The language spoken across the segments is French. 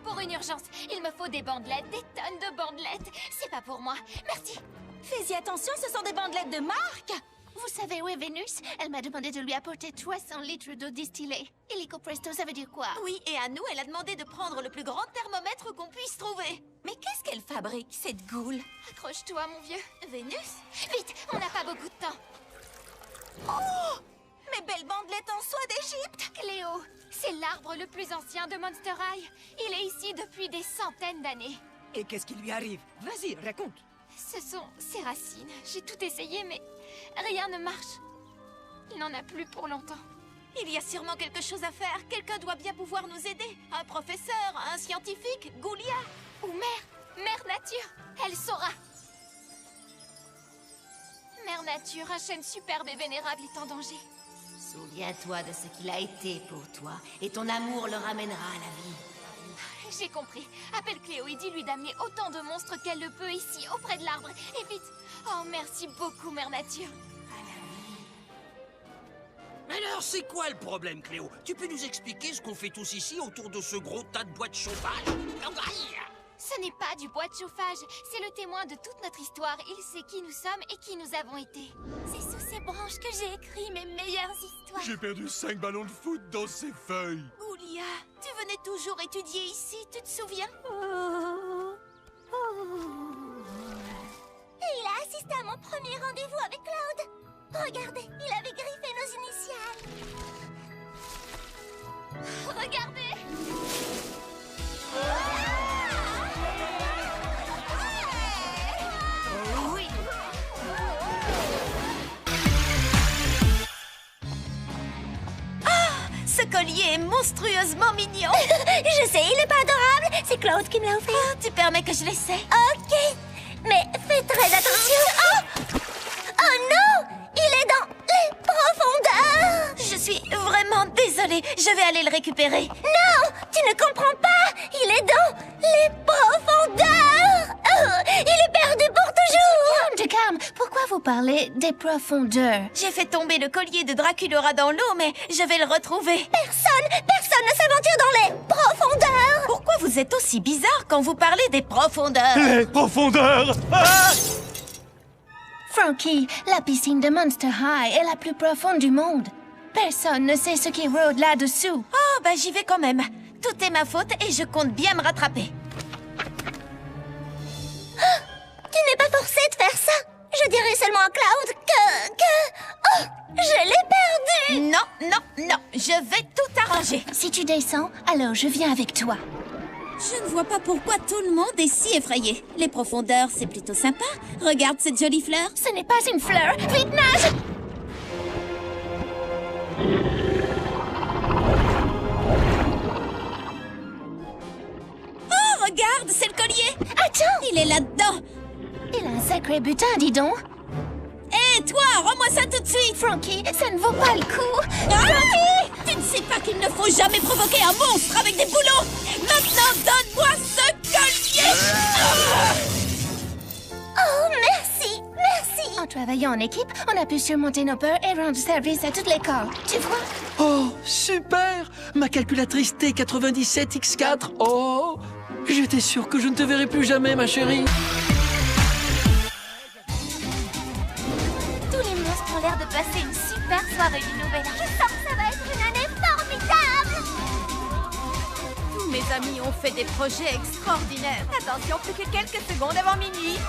pour une urgence. Il me faut des bandelettes, des tonnes de bandelettes. C'est pas pour moi. Merci. Fais-y attention, ce sont des bandelettes de marque. Vous savez où est Vénus? Elle m'a demandé de lui apporter 300 litres d'eau distillée. Illico presto, ça veut dire quoi? Oui, et à nous, elle a demandé de prendre le plus grand thermomètre qu'on puisse trouver. Mais qu'est-ce qu'elle fabrique, cette goule? Accroche-toi, mon vieux. Vénus? Vite, on n'a pas beaucoup de temps. Oh! Mes belles bandelettes en soie d'Égypte! Cléo, c'est l'arbre le plus ancien de Monster High. Il est ici depuis des centaines d'années. Et qu'est-ce qui lui arrive? Vas-y, raconte. Ce sont ses racines. J'ai tout essayé, mais rien ne marche. Il n'en a plus pour longtemps. Il y a sûrement quelque chose à faire. Quelqu'un doit bien pouvoir nous aider. Un professeur, un scientifique, Goulia. Ou Mère Nature, elle saura. Mère Nature, un chêne superbe et vénérable est en danger. Souviens-toi de ce qu'il a été pour toi, et ton amour le ramènera à la vie. J'ai compris. Appelle Cléo et dis-lui d'amener autant de monstres qu'elle le peut ici, auprès de l'arbre. Et vite. Oh, merci beaucoup, Mère Nature. Alors, c'est quoi le problème, Cléo? Tu peux nous expliquer ce qu'on fait tous ici autour de ce gros tas de bois de chauffage? Ce n'est pas du bois de chauffage. C'est le témoin de toute notre histoire. Il sait qui nous sommes et qui nous avons été. C'est sous ces branches que j'ai écrit mes meilleures histoires. J'ai perdu 5 ballons de foot dans ces feuilles. Goulia, tu venais toujours étudier ici, tu te souviens? Et il a assisté à mon premier rendez-vous avec Cloud. Regardez, il avait griffé nos initiales. Regardez! Oui. Ce collier est monstrueusement mignon. Je sais, il est pas adorable. C'est Claude qui me l'a offert. Oh, tu permets que je l'essaie? Ok, mais fais très attention. Oh non! Il est dans les profondeurs. Je suis vraiment désolée. Je vais aller le récupérer. Non, tu ne comprends pas. Il est dans les profondeurs. Oh, il est perdu pour toujours. Calme. Pourquoi vous parlez des profondeurs? J'ai fait tomber le collier de Draculaura dans l'eau, mais je vais le retrouver. Personne ne s'aventure dans les profondeurs. Pourquoi vous êtes aussi bizarre quand vous parlez des profondeurs? Les profondeurs! Ah! Frankie, la piscine de Monster High est la plus profonde du monde. Personne ne sait ce qui rôde là-dessous. Oh, bah j'y vais quand même. Tout est ma faute et je compte bien me rattraper. Tu n'es pas forcé de faire ça. Je dirais seulement à Cloud Oh, je l'ai perdu. Non. Je vais tout arranger. Si tu descends, alors je viens avec toi. Je ne vois pas pourquoi tout le monde est si effrayé. Les profondeurs, c'est plutôt sympa. Regarde cette jolie fleur. Ce n'est pas une fleur. Vite, nage! Oh, regarde, c'est le collier. Attends! Il est là-dedans. Il a un sacré butin, dis donc. Hé, toi, rends-moi ça tout de suite. Frankie, ça ne vaut pas le coup. Frankie! Tu ne sais pas qu'il ne faut jamais provoquer un monstre avec des boulots. Maintenant, donne-moi ce collier. Oh, merci. En travaillant en équipe, on a pu surmonter nos peurs et rendre service à toute l'école. Tu vois? Oh, super! Ma calculatrice T97X4. Oh! J'étais sûr que je ne te verrais plus jamais, ma chérie. Tous les monstres ont l'air de passer une super soirée du Nouvel An. Je sens que ça va être une année formidable. Tous mes amis ont fait des projets extraordinaires. Attention, plus que quelques secondes avant minuit.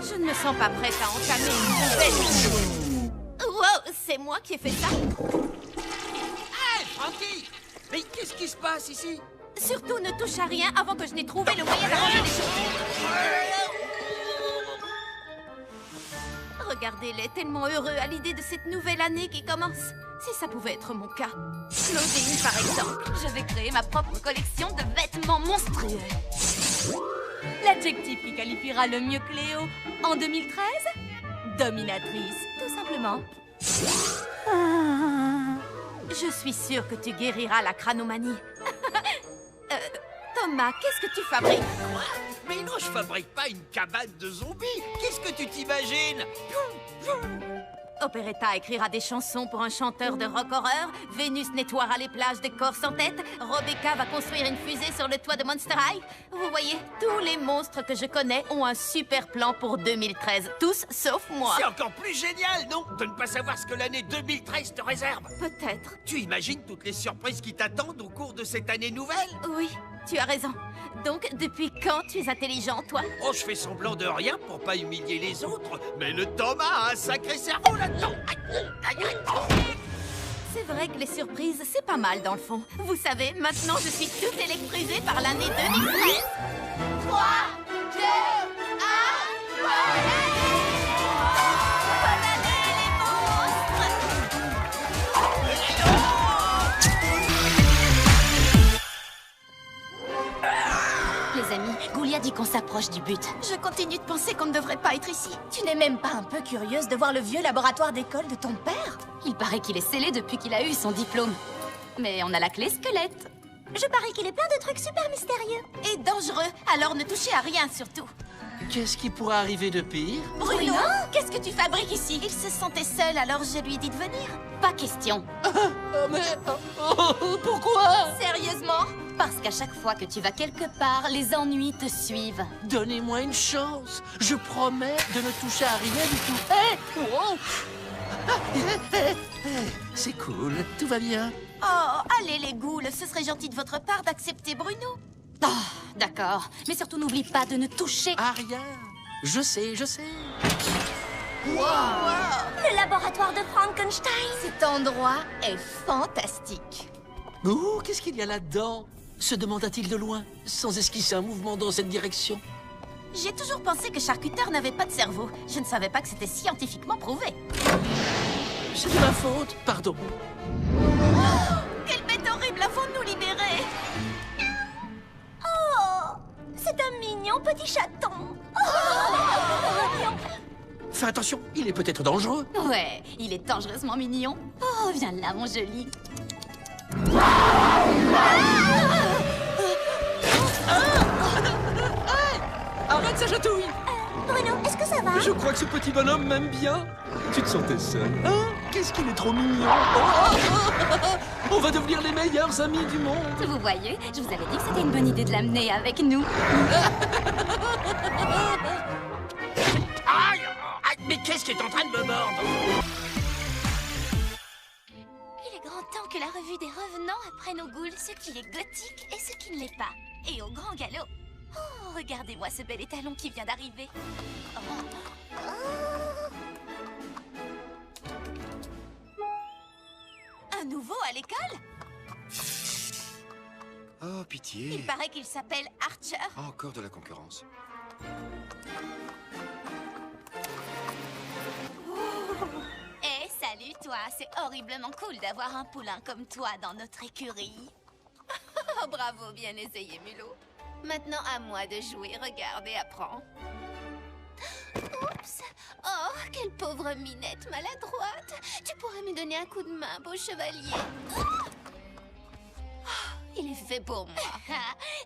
Je ne me sens pas prête à entamer une nouvelle. Wow, c'est moi qui ai fait ça. Hey, Frankie! Mais qu'est-ce qui se passe ici? Surtout ne touche à rien avant que je n'ai trouvé le moyen d'arranger les choses. Regardez-les, tellement heureux à l'idée de cette nouvelle année qui commence. Si ça pouvait être mon cas. Claudine, par exemple. Je vais créer ma propre collection de vêtements monstrueux. L'adjectif qui qualifiera le mieux Cléo en 2013? Dominatrice, tout simplement. Je suis sûre que tu guériras la cranomanie. Thomas, qu'est-ce que tu fabriques? Quoi? Mais non, je fabrique pas une cabane de zombies. Qu'est-ce que tu t'imagines? Operetta écrira des chansons pour un chanteur de rock horreur. Vénus nettoiera les plages des corps sans tête. Rebecca va construire une fusée sur le toit de Monster High. Vous voyez, tous les monstres que je connais ont un super plan pour 2013. Tous sauf moi. C'est encore plus génial, non? De ne pas savoir ce que l'année 2013 te réserve. Peut-être. Tu imagines toutes les surprises qui t'attendent au cours de cette année nouvelle? Oui, tu as raison. Donc, depuis quand tu es intelligent, toi? Oh, je fais semblant de rien pour pas humilier les autres, mais le Thomas a un sacré cerveau là-dedans. C'est vrai que les surprises, c'est pas mal dans le fond. Vous savez, maintenant je suis toute électrisée par l'année 2013. 3, 2, 1, bonne année les monstres! Les amis, Goulia dit qu'on s'approche du but. Je continue de penser qu'on ne devrait pas être ici. Tu n'es même pas un peu curieuse de voir le vieux laboratoire d'école de ton père? Il paraît qu'il est scellé depuis qu'il a eu son diplôme. Mais on a la clé squelette. Je parie qu'il est plein de trucs super mystérieux. Et dangereux, alors ne touchez à rien surtout. Qu'est-ce qui pourrait arriver de pire? Bruno, qu'est-ce que tu fabriques ici? Il se sentait seul, alors je lui ai dit de venir. Pas question. Pourquoi? Sérieusement? Parce qu'à chaque fois que tu vas quelque part, les ennuis te suivent. Donnez-moi une chance. Je promets de ne toucher à rien du tout. Hey! Wow! C'est cool, tout va bien. Oh, allez les ghouls, ce serait gentil de votre part d'accepter Bruno. Oh, d'accord. Mais surtout, n'oublie pas de ne toucher. À rien. Je sais, je sais. Le laboratoire de Frankenstein. Cet endroit est fantastique. Ouh, qu'est-ce qu'il y a là-dedans? Se demanda-t-il de loin, sans esquisser un mouvement dans cette direction. J'ai toujours pensé que Charcuteur n'avait pas de cerveau. Je ne savais pas que c'était scientifiquement prouvé. C'est de ma faute, pardon. Quelle bête horrible, avons-nous libéré? Oh, c'est un mignon petit chaton. Oh, mignon. Fais attention, il est peut-être dangereux. Ouais, il est dangereusement mignon. Oh, viens là, mon joli. Arrête sa chatouille! Bruno, est-ce que ça va? Je crois que ce petit bonhomme m'aime bien. Tu te sentais seul, hein? Qu'est-ce qu'il est trop mignon! On va devenir les meilleurs amis du monde! Vous voyez, je vous avais dit que c'était une bonne idée de l'amener avec nous. Aïe! Aïe, mais qu'est-ce qui est en train de me mordre? Il est grand temps que la revue des revenants apprenne aux ghouls ce qui est gothique et ce qui ne l'est pas. Et au grand galop. Oh, regardez-moi ce bel étalon qui vient d'arriver. Un nouveau à l'école? Oh, pitié. Il paraît qu'il s'appelle Archer. Encore de la concurrence. Eh, salut toi, c'est horriblement cool d'avoir un poulain comme toi dans notre écurie. Oh, bravo, bien essayé, Mulot. Maintenant, à moi de jouer. Regarde et apprends. Oups! Oh, quelle pauvre minette maladroite! Tu pourrais me donner un coup de main, beau chevalier. Oh, il est fait pour moi.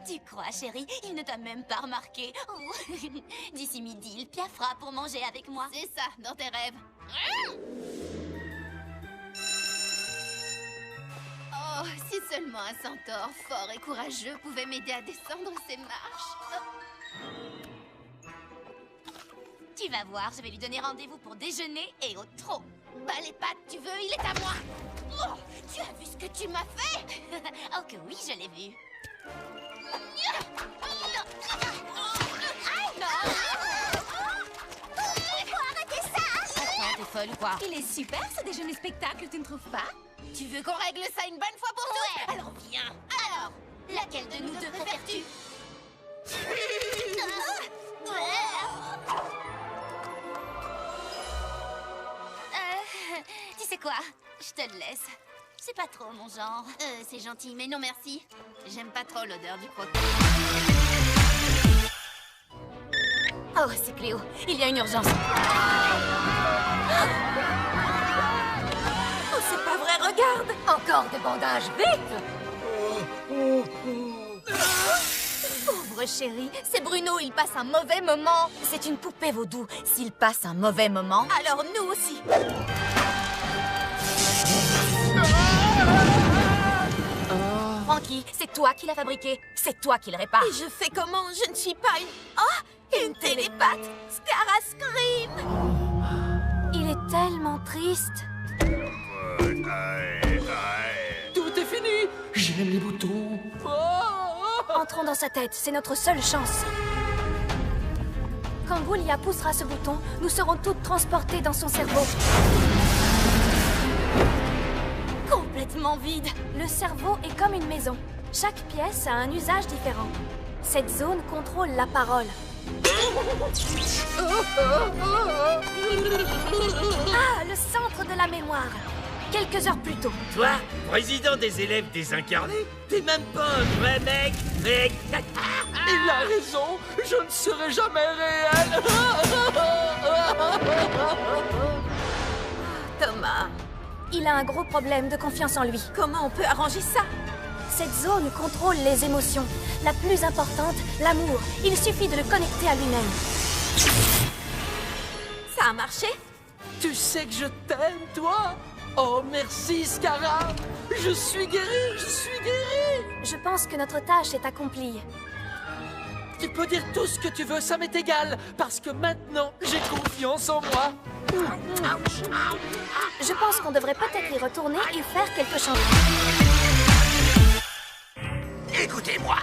Tu crois, chérie? Il ne t'a même pas remarqué. Oh. D'ici midi, il piaffera pour manger avec moi. C'est ça, dans tes rêves. Oh, si seulement un centaure fort et courageux pouvait m'aider à descendre ces marches. Oh. Tu vas voir, je vais lui donner rendez-vous pour déjeuner et au trot. Bah les pattes, tu veux, il est à moi. Oh, tu as vu ce que tu m'as fait? Oh que oui, je l'ai vu. Arrêtez ça! Attends, t'es folle ou quoi? Il est super ce déjeuner spectacle, tu ne trouves pas? Tu veux qu'on règle ça une bonne fois pour toutes? Alors viens. Alors, laquelle de nous deux préfères-tu? Tu sais quoi? Je te le laisse. C'est pas trop mon genre. C'est gentil, mais non merci. J'aime pas trop l'odeur du croquis. Oh, c'est Cléo. Il y a une urgence. Oh, c'est pas vrai, regarde! Encore des bandages, vite! Pauvre pauvre chérie, c'est Bruno, il passe un mauvais moment. C'est une poupée vaudou. S'il passe un mauvais moment... Alors nous aussi. Frankie, c'est toi qui l'as fabriqué. C'est toi qui le répare. Et je fais comment? Je ne suis pas une... Oh, une télépathe. Scara Scream. Il est tellement triste. Tout est fini. J'aime les boutons. Entrons dans sa tête, c'est notre seule chance. Quand Boulia poussera ce bouton, nous serons toutes transportées dans son cerveau. Complètement vide. Le cerveau est comme une maison. Chaque pièce a un usage différent. Cette zone contrôle la parole. Ah, le centre de la mémoire. Quelques heures plus tôt. Toi, président des élèves désincarnés, t'es même pas un vrai mec, mec. Il a raison. Je ne serai jamais réel. Thomas, Il a un gros problème de confiance en lui. comment on peut arranger ça? Cette zone contrôle les émotions. La plus importante, l'amour. Il suffit de le connecter à lui-même. Ça a marché? Tu sais que je t'aime, toi. Oh, merci, Scara. Je suis guéri, je suis guéri. Je pense que notre tâche est accomplie. Tu peux dire tout ce que tu veux, ça m'est égal. Parce que maintenant, j'ai confiance en moi. Je pense qu'on devrait peut-être y retourner et faire quelque chose. Écoutez-moi.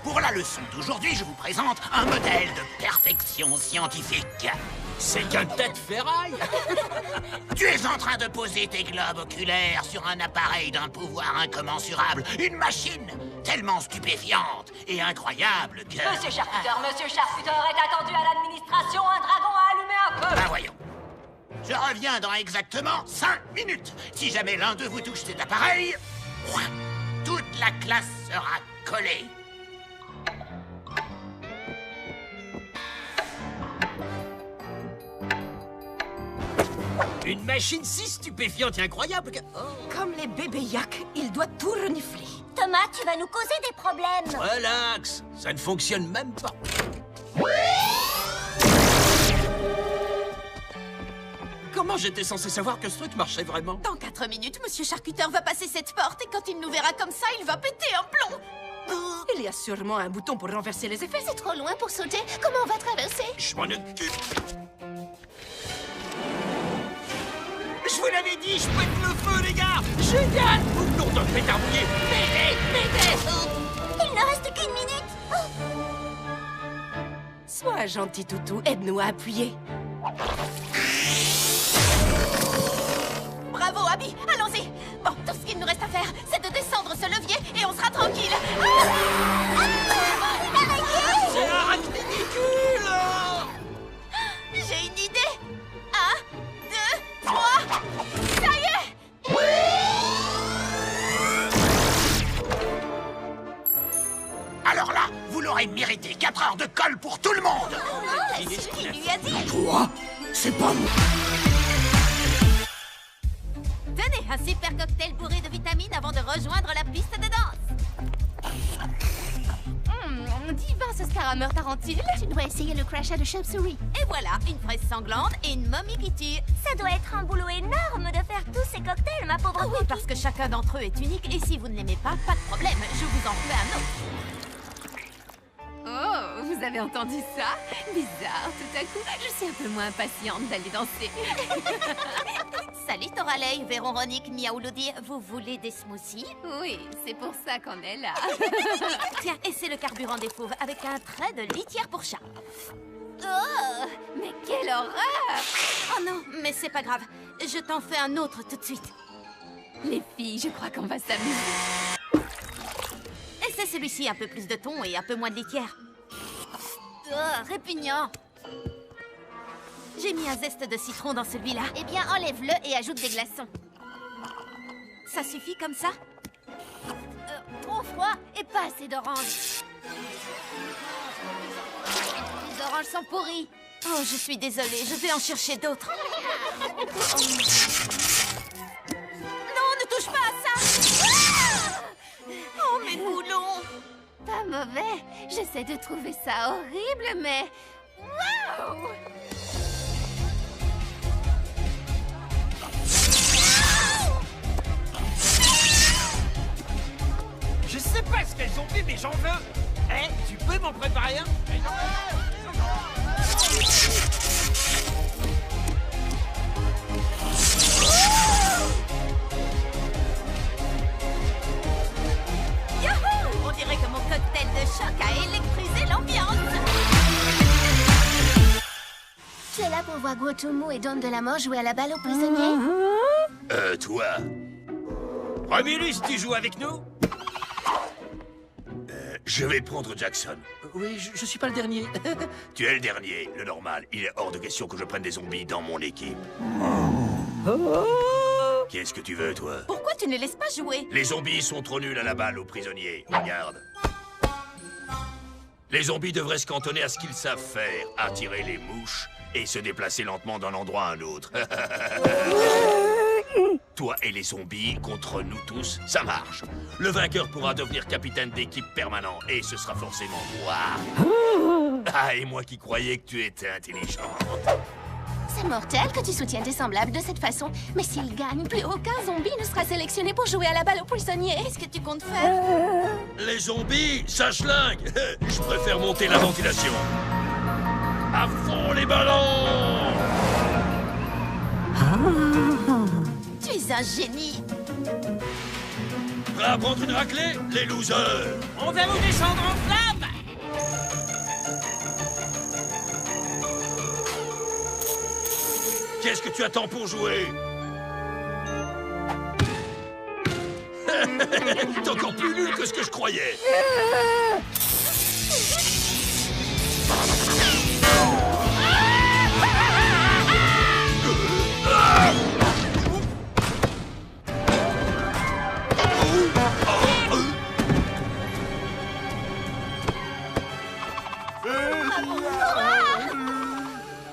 Pour la leçon d'aujourd'hui, je vous présente un modèle de perfection scientifique. C'est qu'un tas de ferraille. Tu es en train de poser tes globes oculaires sur un appareil d'un pouvoir incommensurable. Une machine tellement stupéfiante et incroyable que... Monsieur Charcuter est attendu à l'administration. Un dragon a allumé un feu. Ben voyons. Je reviens dans exactement 5 minutes. Si jamais l'un de vous touche cet appareil, toute la classe sera collée. Une machine si stupéfiante et incroyable que... Comme les bébés yak, il doit tout renifler. Thomas, tu vas nous causer des problèmes. Relax, ça ne fonctionne même pas. Comment j'étais censé savoir que ce truc marchait vraiment? Dans 4 minutes, Monsieur Charcuter va passer cette porte et quand il nous verra comme ça, il va péter un plomb. Il y a sûrement un bouton pour renverser les effets. C'est trop loin pour sauter. Comment on va traverser? Je m'en occupe. Je vous l'avais dit, je pète le feu, les gars. Génial! Nom de pétard mouillé. Il ne reste qu'une minute. Sois gentil, toutou. Aide-nous à appuyer. Bravo, Abby, allons-y. Bon, tout ce qu'il nous reste à faire, c'est de descendre ce levier et on sera tranquille. C'est un ridicule! J'ai une idée. 1, 2, 3. Ça y est. Alors là, vous l'aurez mérité. 4 heures de colle pour tout le monde. C'est qui lui a dit? Quoi? C'est pas moi. Tenez, un super cocktail bourré de vitamines avant de rejoindre la piste de danse. Divin ce scarameur tarentule. Tu dois essayer le crachat de chauve-souris. Et voilà, une fraise sanglante et une momie qui tue. Ça doit être un boulot énorme de faire tous ces cocktails, ma pauvre Oui, parce que chacun d'entre eux est unique et si vous ne l'aimez pas, pas de problème, je vous en fais un autre. Oh, vous avez entendu ça? Bizarre, tout à coup, je suis un peu moins impatiente d'aller danser. Salut Toralei, Véronique, Miaouloudi, vous voulez des smoothies? Oui, c'est pour ça qu'on est là. Tiens, et c'est le carburant des fauves avec un trait de litière pour chat. Oh, mais quelle horreur! Oh non, mais c'est pas grave, je t'en fais un autre tout de suite. Les filles, je crois qu'on va s'amuser. Et c'est celui-ci, un peu plus de thon et un peu moins de litière. Oh, répugnant. J'ai mis un zeste de citron dans celui-là. Eh bien, enlève-le et ajoute des glaçons. Ça suffit comme ça? Trop froid et pas assez d'orange. Les oranges sont pourries. Oh, je suis désolée, je vais en chercher d'autres. Non, ne touche pas à ça! Ah! Oh, mes boulons! pas mauvais. J'essaie de trouver ça horrible, mais... Waouh! Je sais pas ce qu'elles ont fait, mais j'en veux. Eh, tu peux m'en préparer un? Youhou! On dirait que mon cocktail de choc a électrisé l'ambiance. Tu es là pour voir Guotomo et Don de la Mort jouer à la balle aux prisonniers? Toi. Romulus, tu joues avec nous? Je vais prendre Jackson. Oui, je suis pas le dernier. Tu es le dernier, le normal. Il est hors de question que je prenne des zombies dans mon équipe. Qu'est-ce que tu veux, toi? Pourquoi tu ne laisses pas jouer? Les zombies sont trop nuls à la balle aux prisonniers. Regarde. Les zombies devraient se cantonner à ce qu'ils savent faire. Attirer les mouches et se déplacer lentement d'un endroit à un autre. Toi et les zombies contre nous tous, ça marche. Le vainqueur pourra devenir capitaine d'équipe permanent et ce sera forcément moi. Ah, et moi qui croyais que tu étais intelligent. C'est mortel que tu soutiennes tes semblables de cette façon. Mais s'ils gagnent, plus aucun zombie ne sera sélectionné pour jouer à la balle aux prisonniers. Qu'est-ce que tu comptes faire? Les zombies, ça schlingue. Je préfère monter la ventilation. À fond les ballons! Tu es un génie. Prêt à prendre une raclée, les losers? On va vous descendre en flamme! Qu'est-ce que tu attends pour jouer? T'es encore plus nul que ce que je croyais.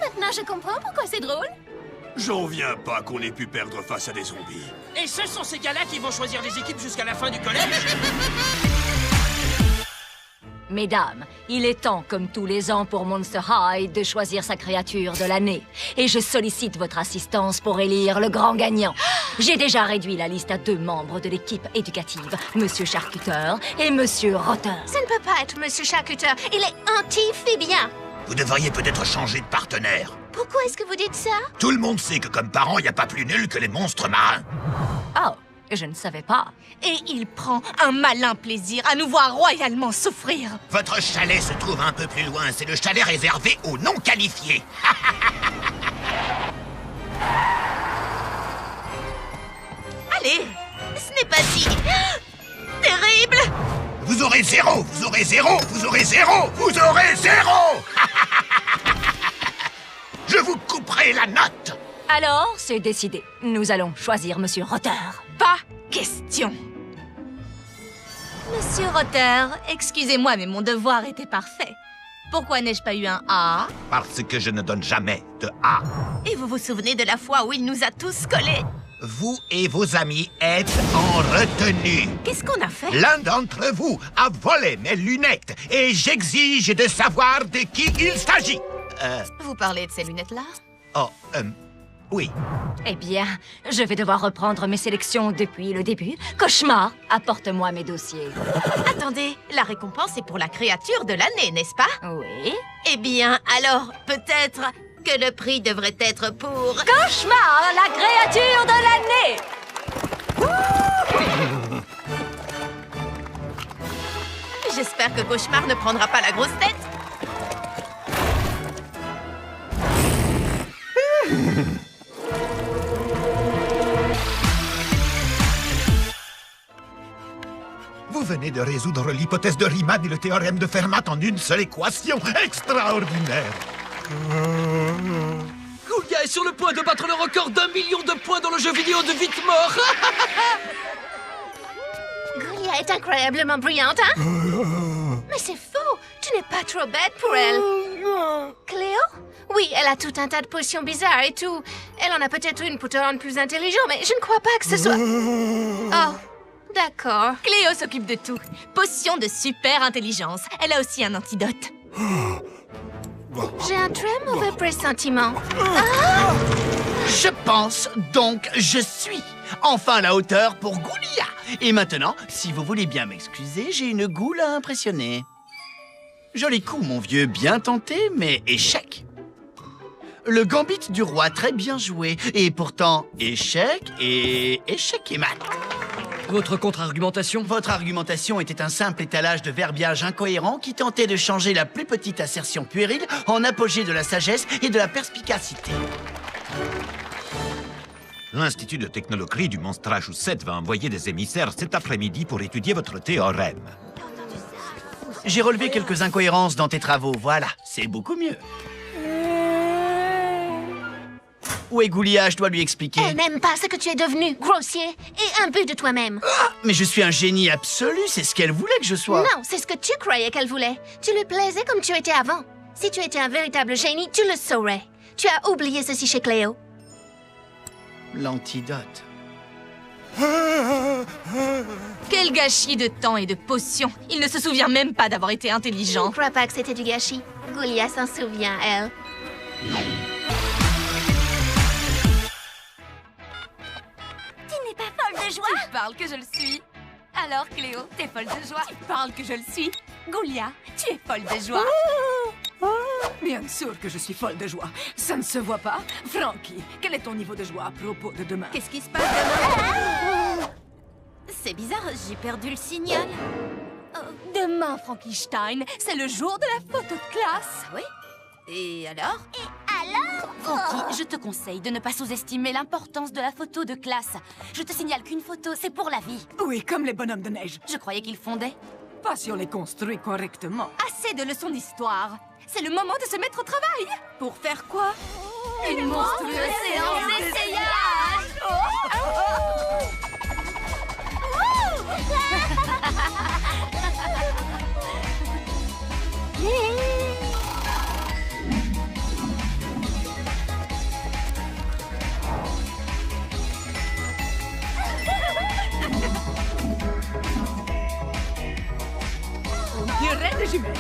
Maintenant, je comprends pourquoi c'est drôle. J'en viens pas qu'on ait pu perdre face à des zombies. Et ce sont ces gars-là qui vont choisir les équipes jusqu'à la fin du collège? Mesdames, il est temps, comme tous les ans pour Monster High, de choisir sa créature de l'année. Et je sollicite votre assistance pour élire le grand gagnant. J'ai déjà réduit la liste à 2 membres de l'équipe éducative, Monsieur Charcuteur et Monsieur Rotter. Ça ne peut pas être Monsieur Charcuteur. Il est anti-phibien. Vous devriez peut-être changer de partenaire. Pourquoi est-ce que vous dites ça? Tout le monde sait que comme parents, il n'y a pas plus nul que les monstres marins. Oh, je ne savais pas. Et il prend un malin plaisir à nous voir royalement souffrir. Votre chalet se trouve un peu plus loin. C'est le chalet réservé aux non qualifiés. Allez, ce n'est pas si... terrible. Vous aurez 0, vous aurez 0, vous aurez 0, vous aurez 0. Je vous couperai la note. Alors, c'est décidé. Nous allons choisir Monsieur Rotter. Pas question. Monsieur Rotter, excusez-moi, mais mon devoir était parfait. Pourquoi n'ai-je pas eu un A? Parce que je ne donne jamais de A. Et vous vous souvenez de la fois où il nous a tous collés? Vous et vos amis êtes en retenue. Qu'est-ce qu'on a fait? L'un d'entre vous a volé mes lunettes et j'exige de savoir de qui il s'agit. Vous parlez de ces lunettes-là? Oh, oui. Eh bien, je vais devoir reprendre mes sélections depuis le début. Cauchemar, apporte-moi mes dossiers. Attendez, la récompense est pour la créature de l'année, n'est-ce pas? Oui. Eh bien, alors, peut-être que le prix devrait être pour... Cauchemar, la créature de l'année! J'espère que Cauchemar ne prendra pas la grosse tête. Vous venez de résoudre l'hypothèse de Riemann et le théorème de Fermat en une seule équation. Extraordinaire. Goulia est sur le point de battre le record d'1 million de points dans le jeu vidéo de vite mort. Goulia est incroyablement brillante, hein? Mais c'est faux. Tu n'es pas trop bête pour elle. Cléo? Oui, elle a tout un tas de potions bizarres et tout. Elle en a peut-être une pour te rendre plus intelligent, mais je ne crois pas que ce soit... Oh, D'accord. Cléo s'occupe de tout. Potion de super intelligence. Elle a aussi un antidote. J'ai un très mauvais pressentiment. Je pense, donc je suis enfin à la hauteur pour Goulia. Et maintenant, si vous voulez bien m'excuser, j'ai une goule à impressionner. Joli coup, mon vieux, bien tenté, mais échec. Le gambit du roi, très bien joué. Et pourtant, échec et mat. Votre contre-argumentation? Votre argumentation était un simple étalage de verbiage incohérent qui tentait de changer la plus petite assertion puérile en apogée de la sagesse et de la perspicacité. L'Institut de technologie du Monstre-Chaussette va envoyer des émissaires cet après-midi pour étudier votre théorème. J'ai relevé quelques incohérences dans tes travaux, voilà, c'est beaucoup mieux. Où est Goulia? Je dois lui expliquer. Elle n'aime pas ce que tu es devenu, grossier et imbu de toi-même. Ah, mais je suis un génie absolu, c'est ce qu'elle voulait que je sois. Non, c'est ce que tu croyais qu'elle voulait. Tu lui plaisais comme tu étais avant. Si tu étais un véritable génie, tu le saurais. Tu as oublié ceci chez Cléo. L'antidote. Quel gâchis de temps et de potions. Il ne se souvient même pas d'avoir été Je intelligent. ne crois pas que c'était du gâchis. Goulia s'en souvient, elle. Tu n'es pas folle de joie? Tu parles que je le suis. Alors, Cléo, t'es folle de joie? Tu parles que je le suis. Goulia, tu es folle de joie. Bien sûr que je suis folle de joie. Ça ne se voit pas. Frankie, quel est ton niveau de joie à propos de demain? Qu'est-ce qui se passe demain? C'est bizarre, j'ai perdu le signal. Demain, Frankenstein, c'est le jour de la photo de classe. Oui? Et alors? Frankie, je te conseille de ne pas sous-estimer l'importance de la photo de classe. Je te signale qu'une photo, c'est pour la vie. Oui, comme les bonhommes de neige. Je croyais qu'ils fondaient. Pas si on les construit correctement. Assez de leçons d'histoire. C'est le moment de se mettre au travail. Pour faire quoi? Une monstrueuse séance d'essayage. On dirait des jumelles.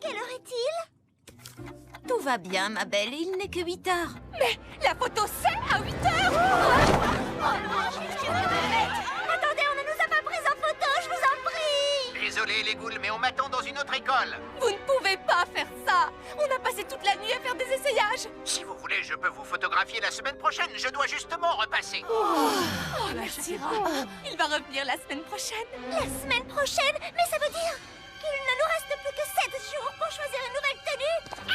Quelle heure est-il? Tout va bien, ma belle, il n'est que 8 heures. Mais la photo, c'est à 8 heures. Attendez, on ne nous a pas pris en photo, je vous en prie. Désolé les ghouls, mais on m'attend dans une autre école. Vous ne pouvez pas faire ça. On a passé toute la nuit à faire des essayages. Si vous voulez, je peux vous photographier la semaine prochaine. Je dois justement repasser. Oh, merci. Il va revenir la semaine prochaine. La semaine prochaine? Mais ça veut dire qu'il ne nous reste plus que 7 jours pour choisir une nouvelle tenue. Ah!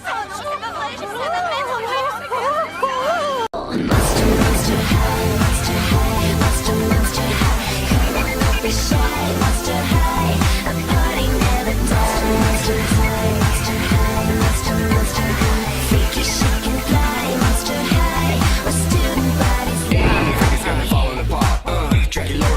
Oh non, c'est pas vrai, j'essaie de me mettre en Monster high, monster high, monster high.